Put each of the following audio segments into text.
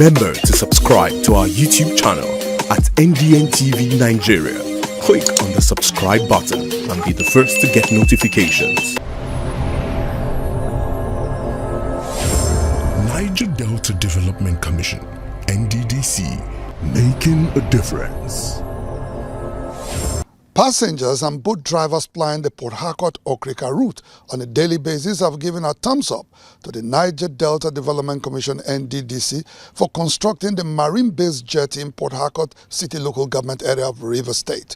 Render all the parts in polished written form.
Remember to subscribe to our YouTube channel at NDN Nigeria. Click on the subscribe button and be the first to get notifications. Niger Delta Development Commission, NDDC, making a difference. Passengers and boat drivers plying the Port Harcourt-Okrika route on a daily basis have given a thumbs up to the Niger Delta Development Commission (NDDC) for constructing the marine-based jetty in Port Harcourt City Local Government Area of Rivers State.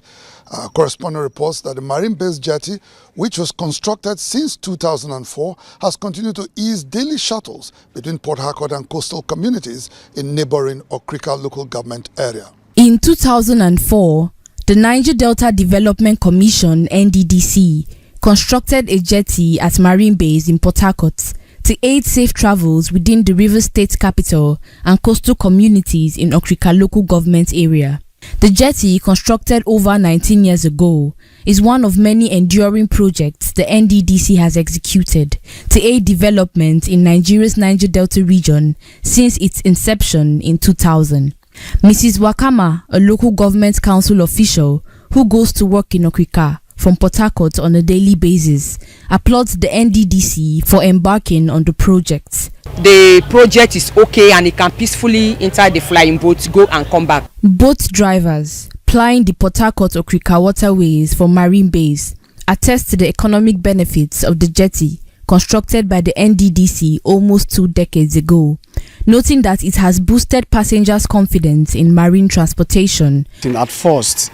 Our correspondent reports that the marine-based jetty, which was constructed since 2004, has continued to ease daily shuttles between Port Harcourt and coastal communities in neighboring Okrika Local Government Area. In 2004, the Niger Delta Development Commission (NDDC) constructed a jetty at Marine Base in Port Harcourt to aid safe travels within the Rivers State capital and coastal communities in Okrika local government area. The jetty, constructed over 19 years ago, is one of many enduring projects the NDDC has executed to aid development in Nigeria's Niger Delta region since its inception in 2000. Mrs. Wakama, a local government council official who goes to work in Okrika from Port Harcourt on a daily basis, applauds the NDDC for embarking on the project. The project is okay and it can peacefully enter the flying boat, go and come back. Boat drivers plying the Port Harcourt-Okrika waterways from Marine Base attest to the economic benefits of the jetty constructed by the NDDC almost 2 decades ago, noting that it has boosted passengers' confidence in marine transportation. At first,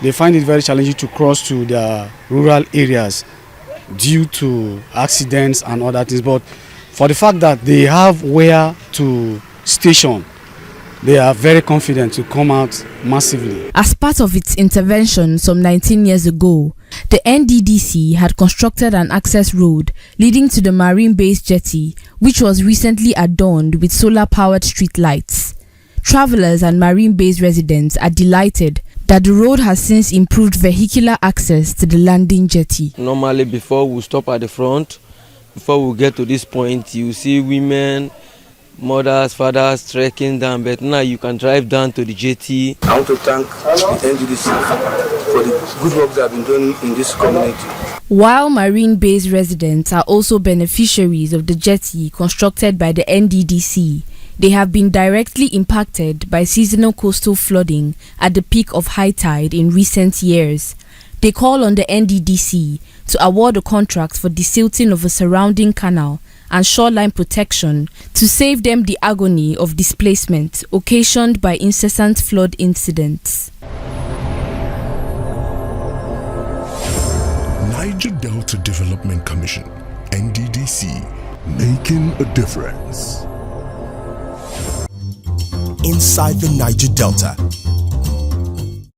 they find it very challenging to cross to their rural areas due to accidents and other things, but for the fact that they have where to station, they are very confident to come out massively. As part of its intervention some 19 years ago, the NDDC had constructed an access road leading to the marine-based jetty, which was recently adorned with solar-powered street lights. Travelers and marine-based residents are delighted that the road has since improved vehicular access to the landing jetty. Normally, before we stop at the front, before we get to this point, you see women, mothers, fathers trekking down, but now you can drive down to the jetty. I want to thank the NDDC for the good work they have been doing in this community. While marine-based residents are also beneficiaries of the jetty constructed by the NDDC, they have been directly impacted by seasonal coastal flooding at the peak of high tide in recent years. They call on the NDDC to award a contract for desilting of a surrounding canal and shoreline protection to save them the agony of displacement occasioned by incessant flood incidents. Niger Delta Development Commission, NDDC, making a difference. Inside the Niger Delta,